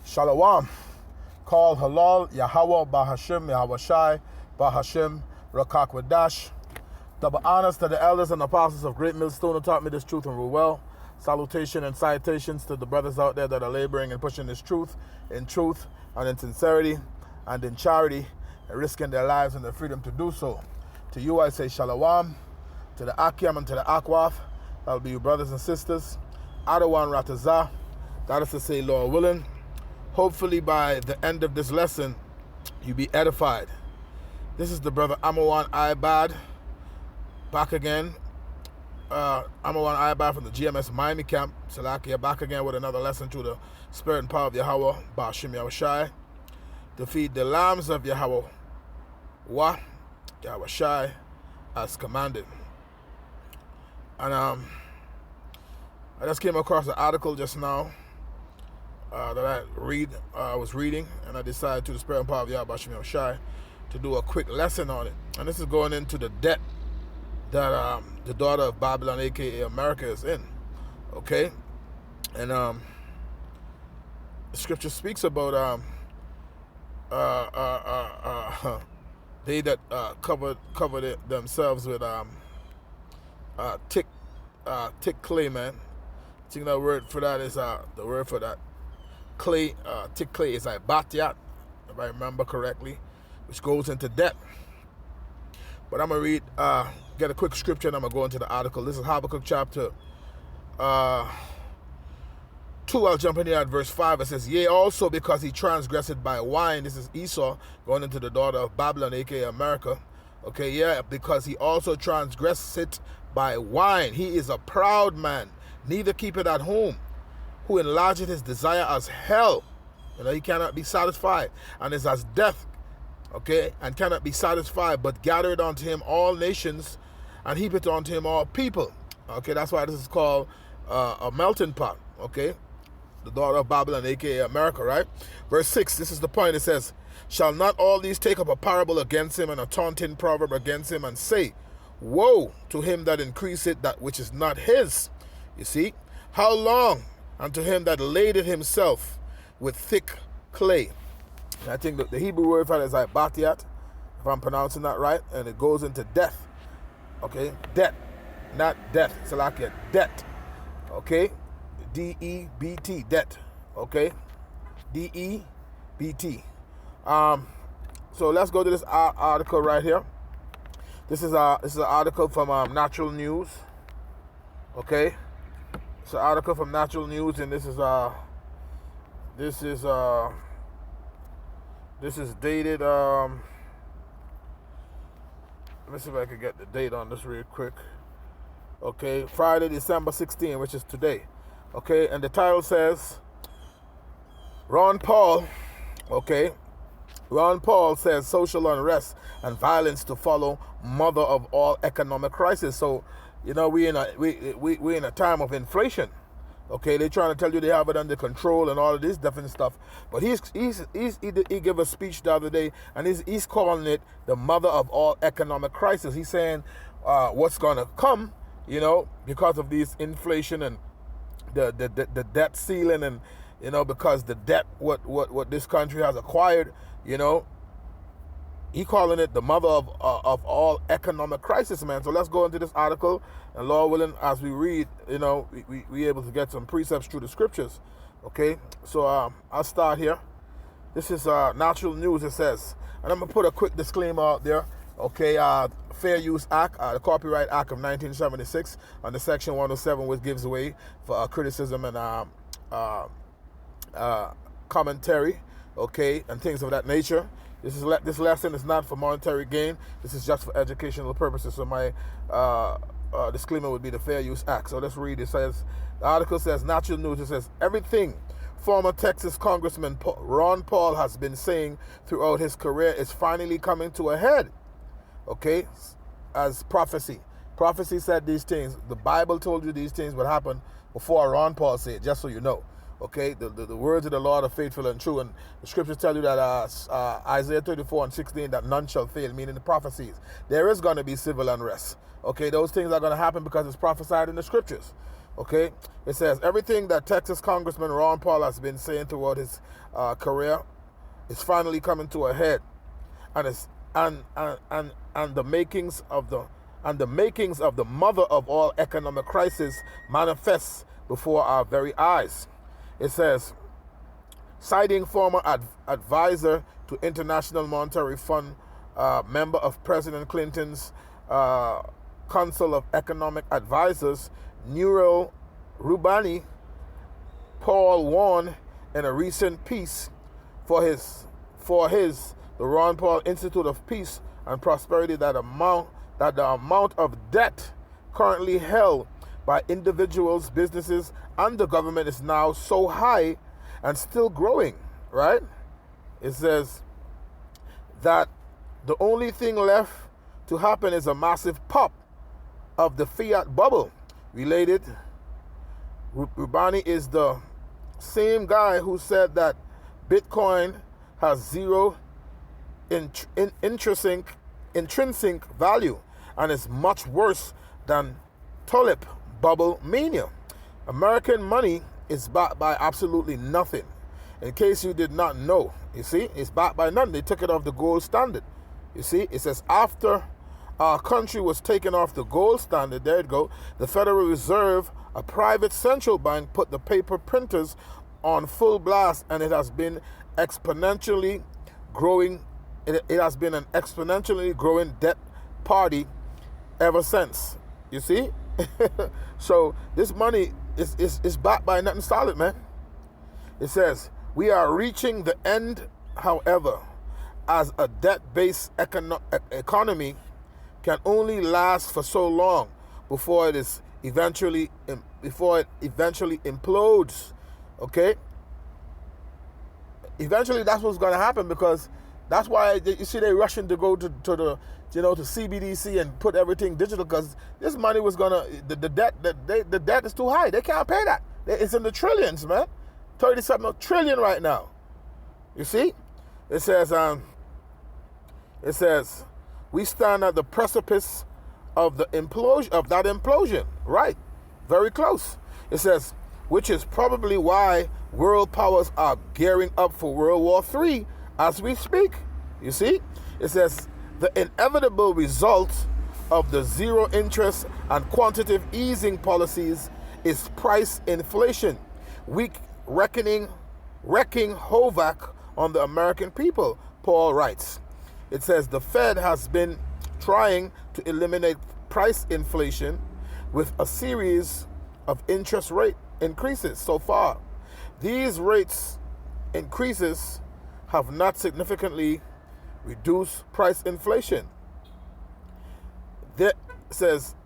Shalom. Call Halal, Yahweh, Bahashim, Yahweh Shai, Bahashim, Rakak Wadash. Double honors to the elders and apostles of Great Millstone who taught me this truth and rule well. Salutation and citations to the brothers out there that are laboring and pushing this truth and in sincerity and in charity and risking their lives and their freedom to do so. To you I say Shalom. To the Akyam and to the Akwaf, that will be you brothers and sisters. Adawan Ratazah, that is to say, Lord willing. Hopefully by the end of this lesson, you be edified. This is the brother Amawan Ibad, back again. Amawan Ibad from the GMS Miami camp. Salakia, back again with another lesson through the spirit and power of Yahweh, Bashim Yahushai. To feed the lambs of Yahweh, Yahweh Shai, as commanded. And I just came across an article just now that I was reading, and I decided to the spirit and power of Yahweh Bashim Yahushai to do a quick lesson on it. And this is going into the debt that the daughter of Babylon, aka America, is in. Okay? And the scripture speaks about they that covered themselves with tick clay, man. I think the word for that is the word for that clay, tick clay is batiat, if I remember correctly, which goes into debt. But I'm gonna read, get a quick scripture, and I'm gonna go into the article. This is Habakkuk chapter 2. I'll jump in here at verse 5. It says, yea, also because he transgressed by wine. This is Esau going into the daughter of Babylon, aka America. Okay, yeah, because he also transgressed it by wine. He is a proud man, neither keep it at home, who enlargeth his desire as hell. You know, he cannot be satisfied, and is as death, okay, and cannot be satisfied, but gathered unto him all nations, and heap it unto him all people. Okay, that's why this is called a melting pot, okay? The daughter of Babylon, aka America, right? Verse 6, this is the point. It says, shall not all these take up a parable against him, and a taunting proverb against him, and say, woe to him that increaseth that which is not his. You see, how long? Unto him that laded himself with thick clay. And I think that the Hebrew word for that is batiat, if I'm pronouncing that right, and it goes into death. Okay, debt, not death. It's like a debt. Okay, D-E-B-T, debt. Okay, D-E-B-T. So let's go to this article right here. This is an article from Natural News. Okay, it's an article from Natural News, and this is dated. Let me see if I can get the date on this real quick. Okay, Friday, December 16, which is today. Okay, and the title says, Ron Paul. Okay, Ron Paul says social unrest and violence to follow, mother of all economic crisis. So, you know, we in a time of inflation. Okay, they're trying to tell you they have it under control and all of this different stuff. But he gave a speech the other day, and he's calling it the mother of all economic crisis. He's saying what's going to come, you know, because of these inflation and the debt ceiling, and you know, because the debt what this country has acquired, you know, he calling it the mother of all economic crisis, man. So let's go into this article, and Lord willing, as we read, you know, we able to get some precepts through the scriptures. Okay, so I'll start here. This is Natural News. It says, and I'm gonna put a quick disclaimer out there. Okay, Fair Use Act, the Copyright Act of 1976, under Section 107, which gives way for criticism and commentary, okay, and things of that nature. This lesson is not for monetary gain. This is just for educational purposes. So my disclaimer would be the Fair Use Act. So let's read. It says, the article says, Natural News, it says, everything former Texas Congressman Ron Paul has been saying throughout his career is finally coming to a head. Okay, as prophecy. Prophecy said these things. The Bible told you these things would happen before Ron Paul said, just so you know. Okay, the words of the Lord are faithful and true, and the scriptures tell you that Isaiah 34:16, that none shall fail, meaning the prophecies. There is going to be civil unrest. Okay, those things are going to happen because it's prophesied in the scriptures. Okay, it says everything that Texas Congressman Ron Paul has been saying throughout his career is finally coming to a head, and it's and the makings of the mother of all economic crisis manifests before our very eyes. It says, citing former advisor to International Monetary Fund, member of President Clinton's Council of Economic Advisors, Nouriel Roubani, Paul warned in a recent piece for the Ron Paul Institute of Peace and Prosperity that the amount of debt currently held by individuals, businesses, and the government is now so high and still growing, right? It says that the only thing left to happen is a massive pop of the fiat bubble. Related, Roubani is the same guy who said that Bitcoin has zero intrinsic value and is much worse than tulip bubble mania. American money is backed by absolutely nothing. In case you did not know, you see, it's backed by nothing. They took it off the gold standard. You see, it says after our country was taken off the gold standard, there you go, the Federal Reserve, a private central bank, put the paper printers on full blast, and it has been exponentially growing. It has been an exponentially growing debt party ever since. You see? So this money is backed by nothing solid, man. It says, we are reaching the end, however, as a debt-based economy can only last for so long before it eventually implodes. Okay? Eventually that's what's going to happen, because that's why you see they rushing to go to the CBDC and put everything digital, because this money was gonna the debt is too high. They can't pay that. It's in the trillions, man. 37 trillion right now. You see, it says we stand at the precipice of the implosion. Right, very close. It says, which is probably why world powers are gearing up for World War III as we speak. You see, it says the inevitable result of the zero interest and quantitative easing policies is price inflation, wreaking havoc on the American people, Paul writes. It says the Fed has been trying to eliminate price inflation with a series of interest rate increases so far. These rates increases have not significantly reduced price inflation. That says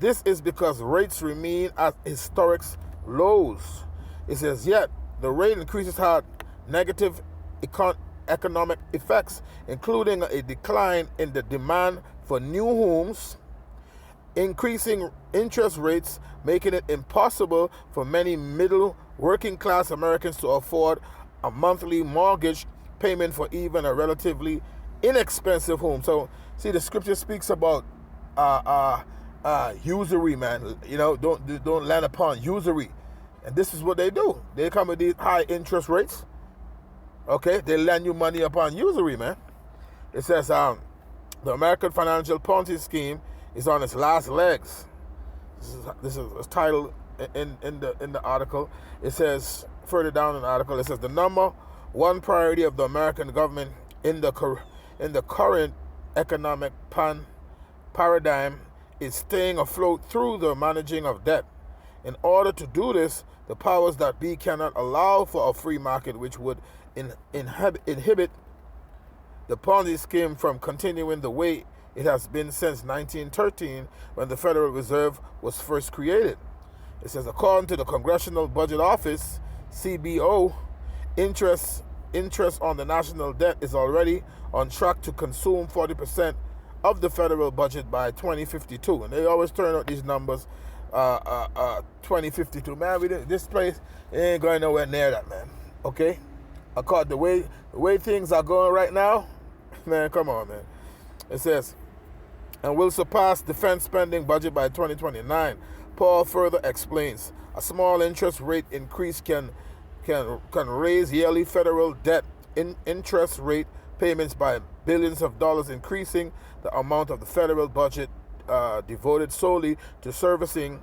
this is because rates remain at historic lows. It says yet the rate increases had negative economic effects, including a decline in the demand for new homes, increasing interest rates, making it impossible for many middle working class Americans to afford a monthly mortgage payment for even a relatively inexpensive home. So see, the scripture speaks about usury, man. You know, don't land upon usury. And this is what they do. They come with these high interest rates. Okay, they lend you money upon usury, man. It says the American financial Ponzi scheme is on its last legs. This is a title in the article. It says further down in the article, it says the number one priority of the American government in the current economic paradigm is staying afloat through the managing of debt. In order to do this, the powers that be cannot allow for a free market, which would inhibit the Ponzi scheme from continuing the way it has been since 1913, when the Federal Reserve was first created. It says, according to the Congressional Budget Office, CBO, interest on the national debt is already on track to consume 40% of the federal budget by 2052. And they always turn out these numbers, 2052. Man, this place ain't going nowhere near that, man. Okay? According to the way things are going right now, man, come on, man. It says, and will surpass defense spending budget by 2029. Paul further explains, a small interest rate increase can raise yearly federal debt interest rate payments by billions of dollars, increasing the amount of the federal budget devoted solely to servicing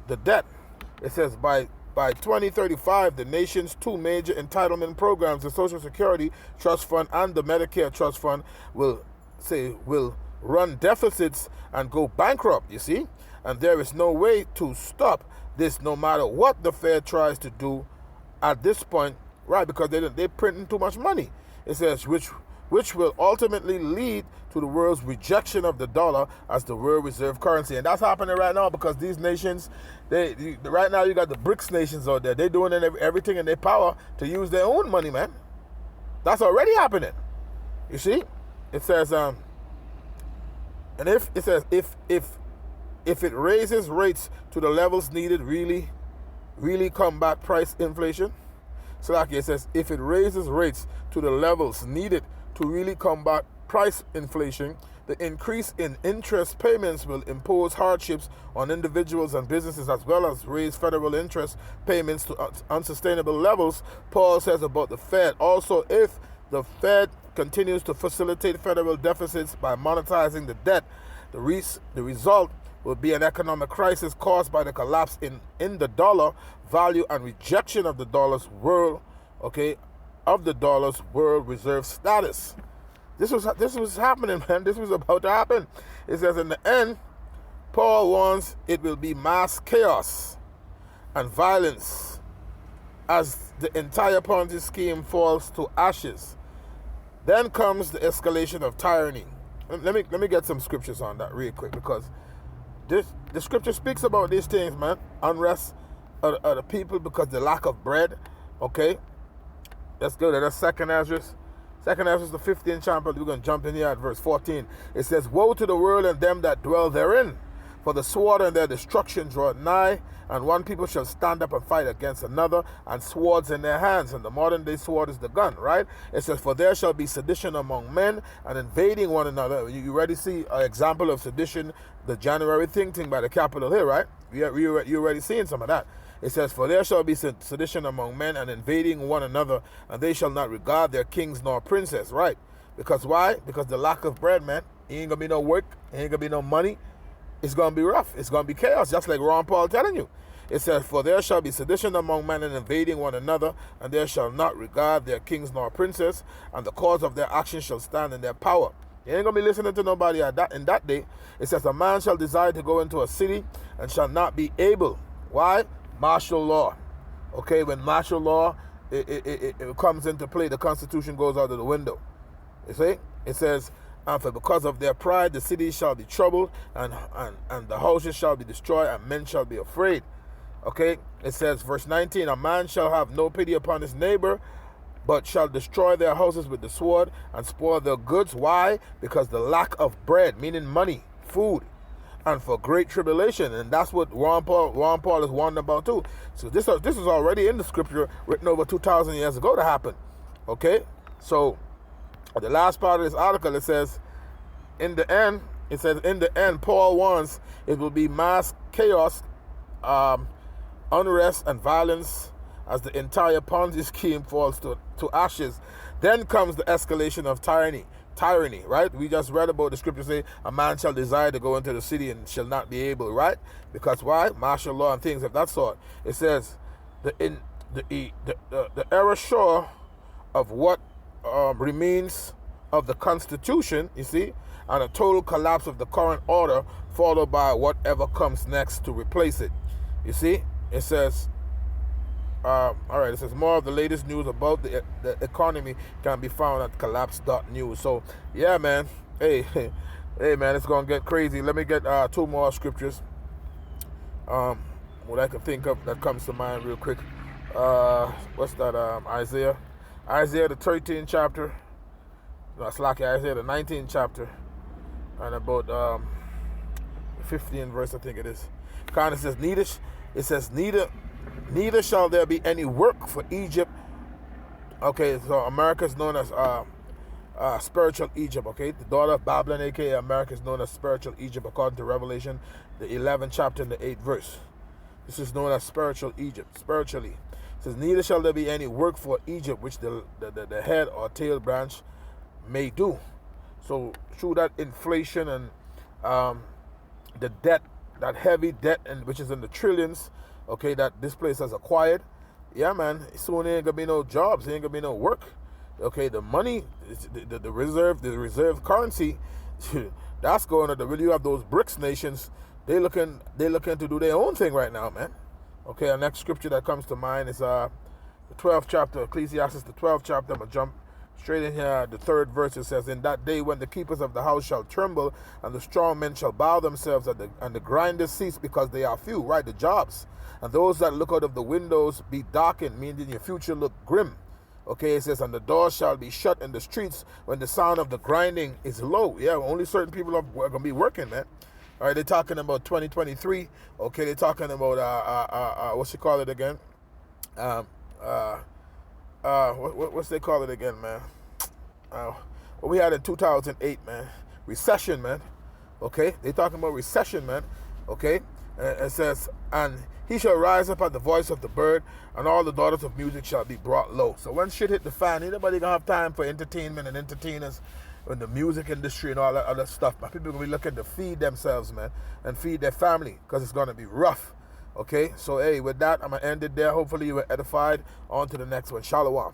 the debt. It says by 2035, the nation's two major entitlement programs, the Social Security Trust Fund and the Medicare Trust Fund, will run deficits and go bankrupt, you see? And there is no way to stop this, no matter what the Fed tries to do at this point, right? Because they're printing too much money. It says, which will ultimately lead to the world's rejection of the dollar as the world reserve currency. And that's happening right now because these nations, right now you got the BRICS nations out there. They're doing everything in their power to use their own money, man. That's already happening. You see? It says, and if it raises rates to the levels needed, really combat price inflation. So like it says, if it raises rates to the levels needed to really combat price inflation, the increase in interest payments will impose hardships on individuals and businesses, as well as raise federal interest payments to unsustainable levels, Paul says about the Fed. Also, if the Fed continues to facilitate federal deficits by monetizing the debt, the result will be an economic crisis caused by the collapse in the dollar value and rejection of the dollar's world reserve status. This was happening, man. This was about to happen. It says in the end, Paul warns it will be mass chaos and violence as the entire Ponzi scheme falls to ashes. Then comes the escalation of tyranny. Let me get some scriptures on that real quick, because the scripture speaks about these things, man. Unrest of the people because the lack of bread. Okay, let's go to that Second Ezra. Second Ezra, the 15th chapter. We're going to jump in here at verse 14. It says, "Woe to the world and them that dwell therein, for the sword and their destruction draw nigh, and one people shall stand up and fight against another, and swords in their hands." And the modern day sword is the gun, right? It says, "For there shall be sedition among men, and invading one another." You already see an example of sedition, the January thing by the Capitol Hill, right? You're already seeing some of that. It says, "For there shall be sedition among men, and invading one another, and they shall not regard their kings nor princes," right? Because why? Because the lack of bread, man. Ain't gonna be no work, ain't gonna be no money. It's going to be rough. It's going to be chaos, just like Ron Paul telling you. It says, "For there shall be sedition among men, and invading one another, and they shall not regard their kings nor princes, and the cause of their actions shall stand in their power." You ain't going to be listening to nobody in that day. It says, "A man shall desire to go into a city, and shall not be able." Why? Martial law. Okay, when martial law it comes into play, the Constitution goes out of the window. You see? It says, "And for because of their pride, the cities shall be troubled, and the houses shall be destroyed, and men shall be afraid." Okay, it says, verse 19, "A man shall have no pity upon his neighbor, but shall destroy their houses with the sword, and spoil their goods." Why? Because the lack of bread, meaning money, food, and for great tribulation. And that's what Ron Paul is warning about too. So this is already in the scripture, written over 2,000 years ago to happen. Okay, so the last part of this article, it says, in the end, Paul warns it will be mass chaos, unrest, and violence as the entire Ponzi scheme falls to ashes. Then comes the escalation of tyranny, right? We just read about the scripture say, "A man shall desire to go into the city and shall not be able," right? Because why? Martial law and things of that sort. It says, the erasure of what remains of the Constitution, you see, and a total collapse of the current order, followed by whatever comes next to replace it. You see, it says, all right, it says, "More of the latest news about the economy can be found at collapse.news." So, yeah, man. Hey, man, it's going to get crazy. Let me get 2 more scriptures. What I can think of that comes to mind real quick. What's that? Isaiah the 13th chapter. No, it's like Isaiah the 19th chapter. And about 15th verse, I think it is. Kind of says, neither shall there be any work for Egypt. Okay, so America is known as spiritual Egypt. Okay, the daughter of Babylon, aka America, is known as spiritual Egypt, according to Revelation, the 11th chapter and the 8th verse. This is known as spiritual Egypt, spiritually. It says, neither shall there be any work for Egypt which the head or tail branch may do. So through that inflation and the debt, that heavy debt, and which is in the trillions, okay, that this place has acquired, yeah, man, soon ain't gonna be no jobs, ain't gonna be no work. Okay, the money, the reserve currency, that's going to really have those BRICS nations. They looking to do their own thing right now, man. Okay, our next scripture that comes to mind is the 12th chapter, Ecclesiastes, the 12th chapter. I'm gonna jump straight in here. The 3rd verse, it says, in that day when the keepers of the house shall tremble, and the strong men shall bow themselves, and the grinders cease because they are few, right? The jobs. And those that look out of the windows be darkened, meaning your future look grim. Okay, it says, and the doors shall be shut in the streets when the sound of the grinding is low. Yeah, only certain people are going to be working, man. All right, they're talking about 2023. Okay, they're talking about, what's they call it again? What's they call it again, man? What we had in 2008, man. Recession, man. Okay, they're talking about recession, man. Okay, it says, and he shall rise up at the voice of the bird, and all the daughters of music shall be brought low. So when shit hit the fan, ain't nobody gonna have time for entertainment and entertainers in the music industry and all that other stuff. But people gonna be looking to feed themselves, man, and feed their family, because it's gonna be rough. Okay, so hey, with that, I'm gonna end it there. Hopefully you were edified. On to the next one. Shalom.